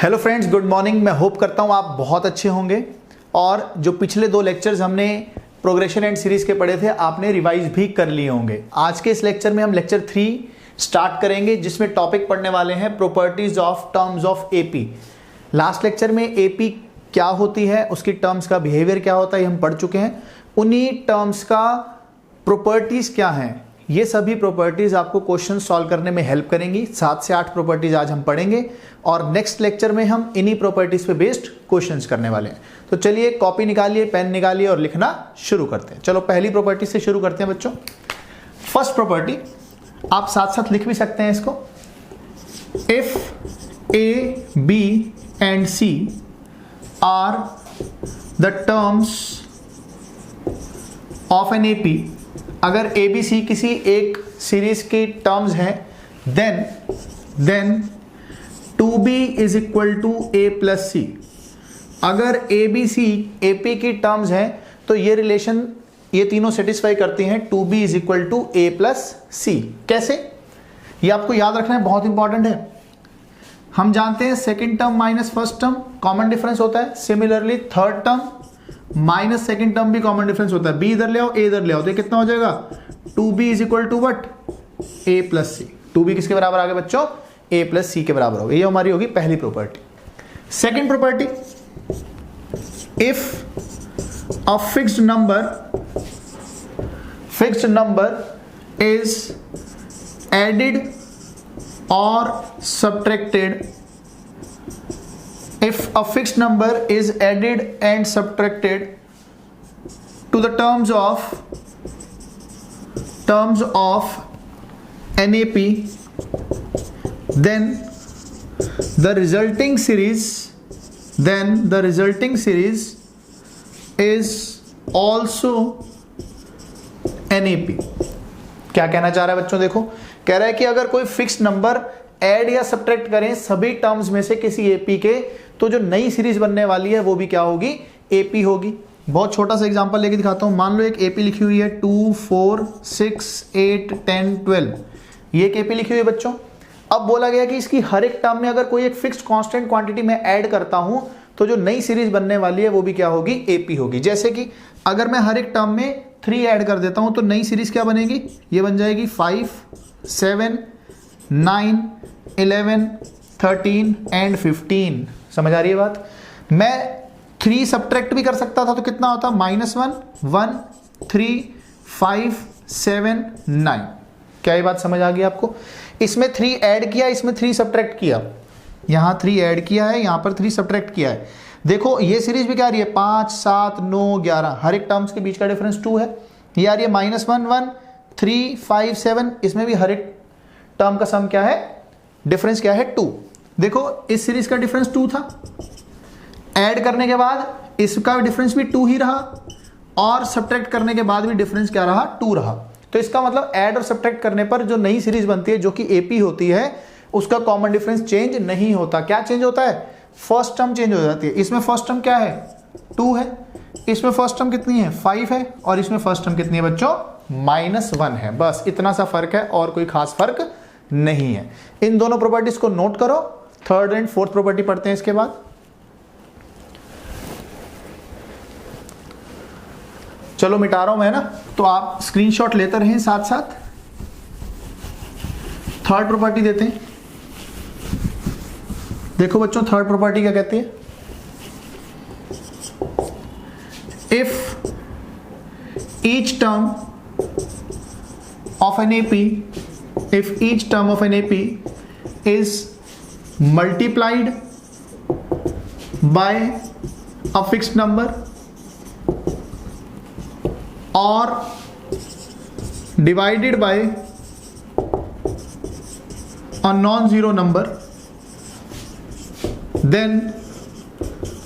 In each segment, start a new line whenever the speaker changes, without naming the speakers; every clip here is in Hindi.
Hello friends, good morning. मैं होप करता हूँ आप बहुत अच्छे होंगे और जो पिछले 2 लेक्चर्स हमने प्रोग्रेशन एंड सीरीज के पढ़े थे आपने रिवाइज भी कर लिए होंगे। आज के इस लेक्चर में हम लेक्चर 3 स्टार्ट करेंगे जिसमें टॉपिक पढ़ने वाले हैं properties of terms of AP. Last lecture में एपी क्या होती है, उसकी टर्म्स का बिहेवियर क्या होता है, ये हम पढ़ चुके हैं। उन्हीं टर्म्स का प्रॉपर्टीज क्या हैं, ये सभी प्रॉपर्टीज आपको क्वेश्चन सॉल्व करने में हेल्प करेंगी। 7 से 8 प्रॉपर्टीज आज हम पढ़ेंगे और नेक्स्ट लेक्चर में हम इन्हीं प्रॉपर्टीज पे बेस्ड क्वेश्चंस करने वाले हैं। तो चलिए कॉपी निकालिए, पेन निकालिए और लिखना शुरू करते हैं। चलो पहली प्रॉपर्टी से शुरू करते हैं बच्चों। फर्स्ट प्रॉपर्टी आप साथ साथ लिख भी सकते हैं इसको। If A B and C are the terms of an AP, अगर ए बी सी किसी एक सीरीज की टर्म्स हैं, then 2b is equal to A plus C. अगर ए बी सी एपी की टर्म्स हैं तो ये रिलेशन ये तीनों सेटिस्फाई करती हैं 2b is equal to A plus C. कैसे, ये आपको याद रखना है, बहुत इंपॉर्टेंट है। हम जानते हैं second term minus first term common difference होता है। Similarly third term minus second term भी कॉमन डिफरेंस होता है। बी इधर ले आओ, ए इधर ले आओ, तो ये कितना हो जाएगा 2b is equal to what A plus C. 2b किसके बराबर आ गया बच्चों, ए प्लस सी के बराबर होगा। ये हमारी होगी पहली property. Second property, if a fixed number is added और subtracted, if a fixed number is added and subtracted to the terms of NAP, then the resulting series is also NAP। क्या कहना चाह रहा है बच्चों, देखो कह रहा है कि अगर कोई फिक्स्ड नंबर ऐड या सब्ट्रैक्ट करें सभी टर्म्स में से किसी एपी के, तो जो नई सीरीज बनने वाली है वो भी क्या होगी, एपी होगी। बहुत छोटा सा एग्जांपल लेके दिखाता हूं। मान लो एक एपी लिखी हुई है 2, 4, 6, 8, 10, 12, ये एक एपी लिखी हुई है बच्चों। अब बोला गया कि इसकी हर एक टर्म में अगर कोई एक फिक्स्ड कांस्टेंट क्वांटिटी में ऐड करता हूं तो जो नई सीरीज बनने वाली है वो भी क्या होगी, एपी होगी। जैसे कि अगर मैं हर एक टर्म में 3 ऐड कर देता हूं तो नई सीरीज क्या बनेगी, ये बन जाएगी 5, 7, 9, 11, 13 एंड 15। समझ आ रही है बात। मैं 3 सब्ट्रैक्ट भी कर सकता था तो कितना होता, -1, 1, 3, 5, 7, 9। क्या ये बात समझ आ गई आपको। इसमें 3 ऐड किया, इसमें 3 सब्ट्रैक्ट किया, यहां 3 ऐड किया है, यहां पर 3 सब्ट्रैक्ट किया है। देखो ये सीरीज भी क्या आ रही है 5, 7, 9, 11, हर एक टर्म्स के बीच का डिफरेंस 2 है। ये आ रही है -1, 1, 3, 5, 7, इसमें भी हर एक टर्म का सम क्या है, डिफरेंस क्या है 2। देखो इस सीरीज का डिफरेंस 2 था, ऐड करने के बाद इसका डिफरेंस भी 2 ही रहा और सब्ट्रैक्ट करने के बाद भी डिफरेंस क्या रहा, 2 रहा। तो इसका मतलब ऐड और सब्ट्रैक्ट करने पर जो नई सीरीज बनती है जो कि एपी होती है उसका कॉमन डिफरेंस चेंज नहीं होता। क्या चेंज होता है, फर्स्ट टर्म चेंज हो जाती है। इसमें फर्स्ट टर्म क्या है 2 है, इसमें फर्स्ट टर्म कितनी है 5 है और इसमें फर्स्ट टर्म कितनी है बच्चों -1 है। बस इतना सा फर्क है और कोई खास फर्क नहीं है। इन दोनों प्रॉपर्टीज को नोट करो। थर्ड एंड फोर्थ प्रॉपर्टी पढ़ते हैं इसके बाद। चलो मिटा रहा हूं मैं ना, तो आप स्क्रीनशॉट लेते रहें साथ साथ। थर्ड प्रॉपर्टी देते हैं। देखो बच्चों थर्ड प्रॉपर्टी क्या कहती है, if each term of an AP is multiplied by a fixed number or divided by a non-zero number, then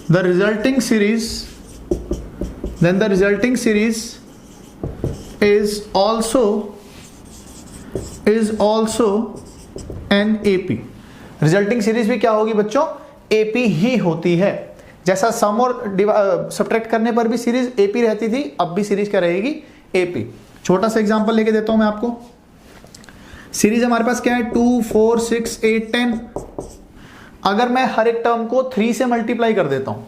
the resulting series is also an AP. Resulting series भी क्या होगी बच्चों, एपी ही होती है। जैसा सम और सब्ट्रैक्ट करने पर भी सीरीज एपी रहती थी, अब भी सीरीज क्या रहेगी, एपी। छोटा सा एग्जांपल लेके देता हूं मैं आपको। सीरीज हमारे पास क्या है 2, 4, 6, 8, 10। अगर मैं हर एक टर्म को 3 से मल्टीप्लाई कर देता हूं,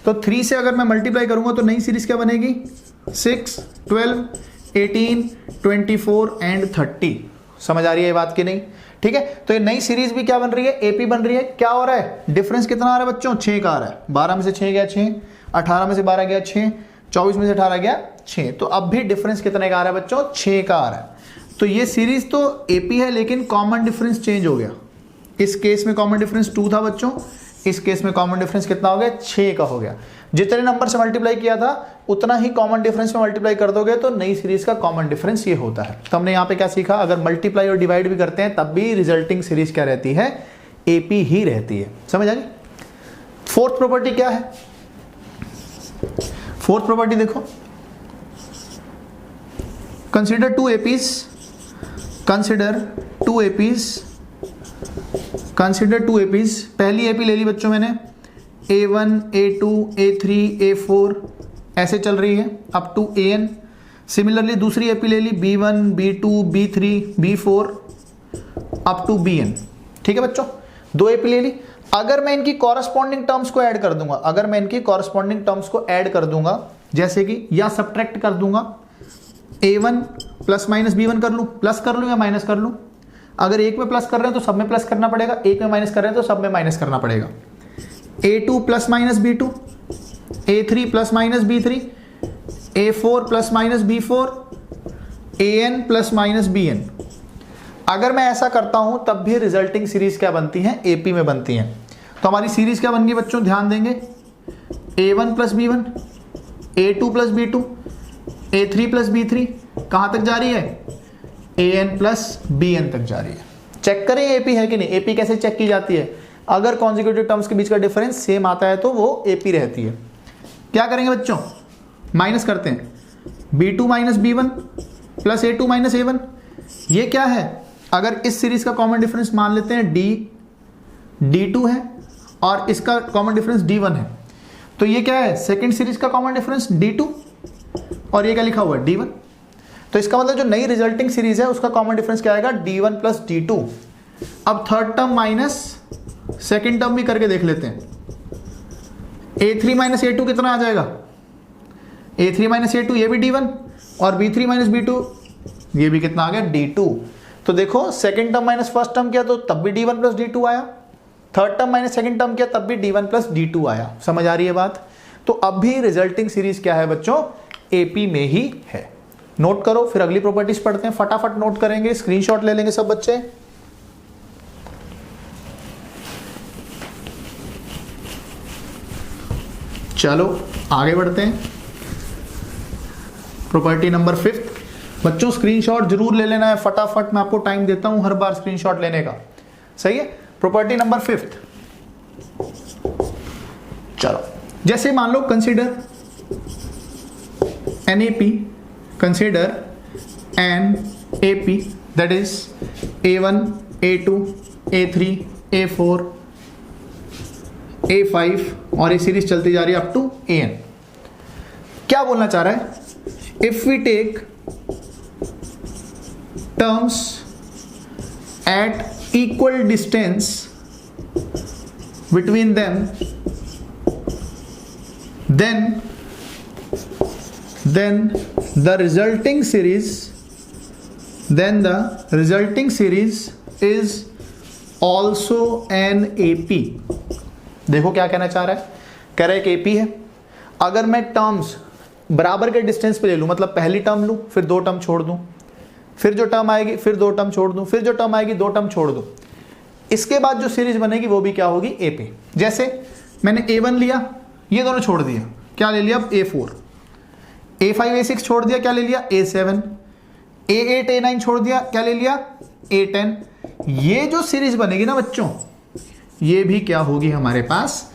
तो 3 से अगर मैं मल्टीप्लाई करूंगा तो नई सीरीज क्या बनेगी? 6, 12, 18, 24 एंड 30। समझ आ रही है ये बात कि नहीं? ठीक है, तो ये नई सीरीज भी क्या बन रही है? एपी बन रही है। क्या हो रहा है? डिफरेंस कितना आ रहा है बच्चों? 6 का आ रहा है। 12 में से 6 गया 6, 18 में से 12 गया 6, 24 में से 18 गया 6। तो अब भी डिफरेंस कितने का आ रहा है बच्चों? 6 का आ रहा है। तो ये सीरीज तो एपी है, लेकिन कॉमन डिफरेंस चेंज हो गया। इस केस में कॉमन डिफरेंस 2 था बच्चों, इस केस में कॉमन डिफरेंस कितना हो गया? 6 का हो गया। जितने नंबर से मल्टीप्लाई किया था उतना ही कॉमन डिफरेंस में मल्टीप्लाई कर दोगे तो नई सीरीज का कॉमन डिफरेंस ये होता है। तो हमने यहाँ पे क्या सीखा? अगर मल्टीप्लाई और डिवाइड भी करते हैं तब भी रिजल्टिंग सीरीज क्या रहती है? एपी ही रहती है। समझ आ गई? फोर्थ प्रॉपर्टी क्या है? फोर्थ प्रॉपर्टी देखो, consider two APs, consider two APs, consider two APs. पहली एपी ले ली बच्चों मैंने, A1, A2, A3, A4 ऐसे चल रही है अप टू AN। सिमिलरली दूसरी एपी ले ली B1, B2, B3, B4 up to BN। ठीक है बच्चों, 2 एपी ले ली। अगर मैं इनकी कॉरस्पॉन्डिंग टर्म्स को ऐड कर दूंगा, अगर मैं इनकी कॉरस्पॉन्डिंग टर्म्स को ऐड कर दूंगा, जैसे कि या सब्ट्रैक्ट कर दूंगा, A1 प्लस माइनस B1 कर लूं, प्लस कर लूं या माइनस कर लूं। अगर एक में प्लस कर रहे हैं तो सब में प्लस करना पड़ेगा, एक में माइनस कर रहे हैं तो सब में माइनस करना पड़ेगा। A2 plus minus B2, A3 plus minus B3, A4 plus minus B4, AN plus minus BN। अगर मैं ऐसा करता हूं तब भी रिजल्टिंग सीरीज क्या बनती है? AP में बनती है। तो हमारी सीरीज क्या बन गई बच्चों? ध्यान देंगे, A1 plus B1, A2 plus B2, A3 plus B3, कहां तक जा रही है? AN प्लस BN तक जा रही है। चेक करें AP है कि नहीं। AP कैसे चेक की जाती है? अगर कॉन्जिक्यूटिव टर्म्स के बीच का डिफरेंस सेम आता है तो वो AP रहती है। क्या करेंगे बच्चों? माइनस करते हैं, B2 minus B1 plus A2 minus A1। ये क्या है? अगर इस सीरीज का कॉमन डिफरेंस मान लेते हैं D2 है और इसका कॉमन डिफरेंस D1 है, तो ये क्या है? सेकेंड सीरीज का कॉमन डिफरेंस D2 और ये क्या लिखा हुआ है? D1। तो इसका मतलब जो नई रिजल्टिंग सीरीज है उसका कॉमन डिफरेंस क्या आएगा? D1 plus D2। अब third term minus second term भी करके देख लेते हैं। A3 माइनस A2 कितना आ जाएगा? A3 माइनस A2 ये भी D1 और B3 माइनस B2 ये भी कितना आ गया? D2। तो देखो, second term minus first term किया तो तब भी D1 प्लस D2 आया, third term minus second term किया तब भी D1 प्लस D2 आया। समझ आ रही है बात? तो अब भी रिजल्टिंग सीरीज क्या है बच्चों? AP में ही है। नोट करो, फिर अगली प्रॉपर्टीज पढ़ते हैं। फटाफट नोट करेंगे, स्क्रीनशॉट ले लेंगे सब बच्चे। चलो आगे बढ़ते हैं। प्रॉपर्टी नंबर 5 बच्चों, स्क्रीनशॉट जरूर ले लेना है फटाफट। मैं आपको टाइम देता हूं हर बार स्क्रीनशॉट लेने का, सही है? प्रॉपर्टी नंबर 5, चलो जैसे मान low consider an AP, consider an AP that is A1, A2, A3, A4, A5 और ये सीरीज चलती जा रही है अप टू AN। क्या बोलना चाह रहा है? If we take terms at equal distance between them, then the resulting series is also an AP। देखो क्या कहना चाह रहा है? कह रहा है कि AP है। अगर मैं टर्म्स बराबर के डिस्टेंस पे ले लूं, मतलब पहली टर्म लूं फिर 2 टर्म छोड़ दूं, फिर जो टर्म आएगी फिर 2 टर्म छोड़ दूं, फिर जो टर्म आएगी 2 टर्म छोड़ दूं, इसके बाद जो सीरीज बनेगी वो भी क्या होगी? AP। जैसे मैंने A1 लिया, ये दोनों छोड़ दिया, क्या ले लिया? अब A4, A5 A6 छोड़ दिया, क्या ले लिया? A7, A8 A9 छोड़ दिया, क्या ले लिया? A10। ये जो सीरीज बनेगी ना बच्चों, ये भी क्या होगी हमारे पास?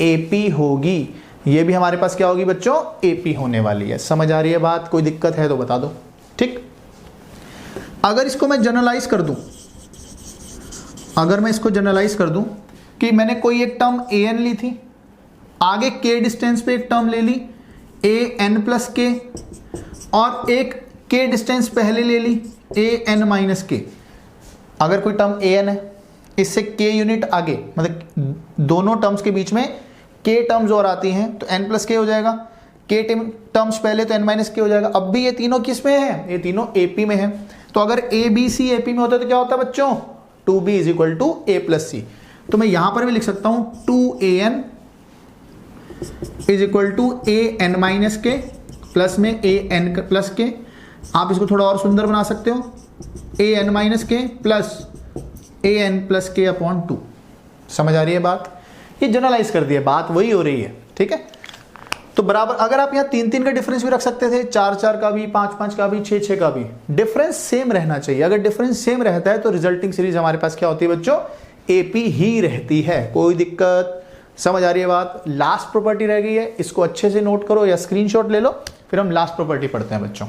AP होगी। ये भी हमारे पास क्या होगी बच्चों? AP होने वाली है। समझ आ रही है बात? कोई दिक्कत है तो बता दो। ठीक, अगर इसको मैं जनरलाइज कर दूं, अगर मैं इसको जनरलाइज कर दूं कि मैंने कोई एक टर्म AN ली थी, आगे K डिस्टेंस पे एक टर्म ले ली AN प्लस K, और एक K डिस्टेंस पहले ले ली AN माइनस K। अगर कोई टर्म AN है, इससे k यूनिट आगे, मतलब दोनों टर्म्स के बीच में k टर्म्स और आती हैं तो n प्लस k हो जाएगा, k टर्म्स पहले तो n माइनस k हो जाएगा। अब भी ये तीनों किस में है, ये तीनों AP में है। तो अगर A B C AP में होता है तो क्या होता है बच्चों, 2B is equal to A plus C। तो मैं यहां पर भी लिख सकता हूं 2AN is equal to AN minus K plus में AN प्लस के। आप इसको थोड़ा और सुंदर बना सकते हो, AN minus K plus AN plus के अपॉन 2। समझ आ रही है बात, ये जनरलाइज कर दिया, बात वही हो रही है, ठीक है। तो बराबर, अगर आप यहाँ 3-3 का डिफरेंस भी रख सकते थे, 4-4 का भी, 5-5 का भी, 6-6 का भी, डिफरेंस सेम रहना चाहिए। अगर डिफरेंस सेम रहता है तो रिजल्टिंग सीरीज हमारे पास क्या होती है बच्चों, एपी ही रहती है, कोई दिक्कत। समझ आ रही है बात। लास्ट प्रॉपर्टी रह गई है, इसको अच्छे से नोट करो या स्क्रीनशॉट ले लो, फिर हम लास्ट प्रॉपर्टी पढ़ते हैं बच्चों,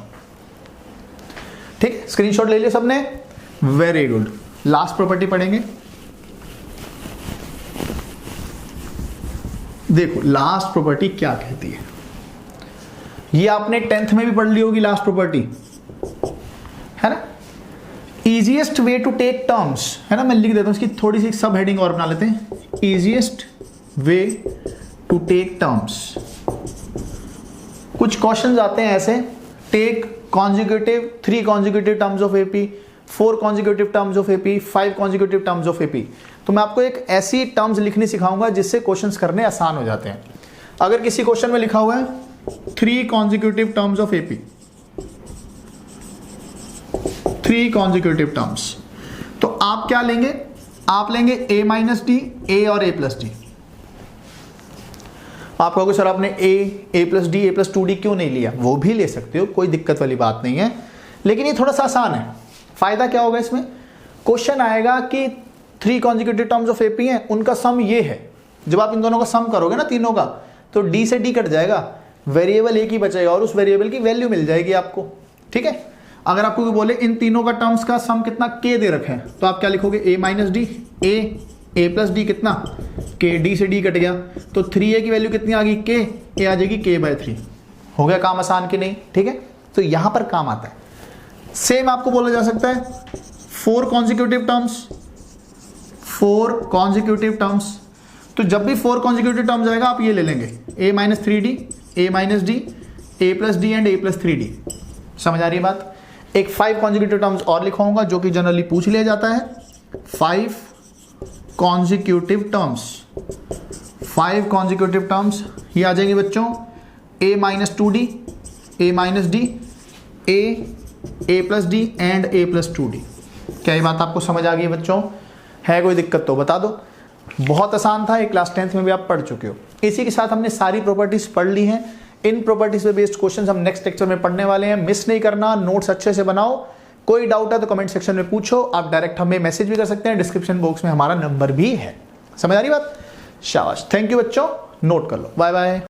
ठीक है। स्क्रीनशॉट ले लिया सबने, वेरी गुड। लास्ट प्रॉपर्टी पढ़ेंगे। देखो लास्ट प्रॉपर्टी क्या कहती है, ये आपने 10th में भी पढ़ ली होगी लास्ट प्रॉपर्टी, है ना। Easiest way to take terms, है ना, मैं लिख देता हूं इसकी थोड़ी सी सब हेडिंग और बना लेते हैं। Easiest way to take terms. कुछ क्वेश्चंस आते हैं ऐसे, take consecutive 3 consecutive terms of AP, 4 consecutive terms of AP, 5 consecutive terms of AP. तो मैं आपको एक ऐसी टर्म्स लिखनी सिखाऊंगा जिससे क्वेश्चंस करने आसान हो जाते हैं। अगर किसी क्वेश्चन में लिखा हुआ है 3 consecutive terms of AP, 3 consecutive terms, तो आप क्या लेंगे, आप लेंगे a माइनस डी, ए और a प्लस डी। आप कहोगे सर आपने a plus D, a plus 2d क्यों नहीं लिया, वो भी ले सकते हो, कोई दिक्कत वाली बात नहीं है, लेकिन ये थोड़ा सा आसान है। फायदा क्या होगा इसमें, क्वेश्चन आएगा कि 3 कॉन्जिक्यूटिव टर्म्स ऑफ एपी हैं, उनका सम ये है। जब आप इन दोनों का सम करोगे ना तीनों का, तो d से d कट जाएगा, वेरिएबल एक ही बचेगा और उस वेरिएबल की वैल्यू मिल जाएगी आपको, ठीक है। अगर आपको कोई बोले इन तीनों का टर्म्स का सम कितना k दे रखे हैं, तो आप क्या लिखोगे, a minus D, a plus D कितना k, d से d कट गया, तो 3a की वैल्यू कितनी आ गई k, a आ जाएगी k/3। हो गया काम आसान कि नहीं, ठीक है। तो यहां पर काम आता है। सेम आपको बोला जा सकता है 4 कॉन्जिक्यूटिव टर्म्स, 4 कॉन्जिक्यूटिव टर्म्स। तो जब भी 4 कॉन्जिक्यूटिव टर्म्स आएगा आप ये ले लेंगे, a minus 3d, a minus D, a plus D and a plus 3d। समझ आ रही है बात। एक 5 कॉन्जिक्यूटिव टर्म्स और लिखवाऊंगा जो कि जनरली पूछ लिया जाता है, 5 कॉन्जिक्यूटिव टर्म्स, 5 कॉन्जिक्यूटिव टर्म्स ये आ जाएंगे बच्चों, a minus 2d, a minus D, a plus D and a plus 2d। क्या ये बात आपको समझ आ गई बच्चों, है कोई दिक्कत तो बता दो। बहुत आसान था, ये क्लास 10th में भी आप पढ़ चुके हो। इसी के साथ हमने सारी प्रॉपर्टीज पढ़ ली हैं। इन प्रॉपर्टीज पे बेस्ड क्वेश्चंस हम नेक्स्ट लेक्चर में पढ़ने वाले हैं, मिस नहीं करना, नोट्स अच्छे से बनाओ। कोई डाउट है तो कमेंट सेक्शन में पूछो, आप डायरेक्ट हमें मैसेज भी कर सकते हैं, डिस्क्रिप्शन बॉक्स में हमारा नंबर भी है। समझ आ रही बात, शाबाश, थैंक यू बच्चों, नोट कर लो, बाय बाय।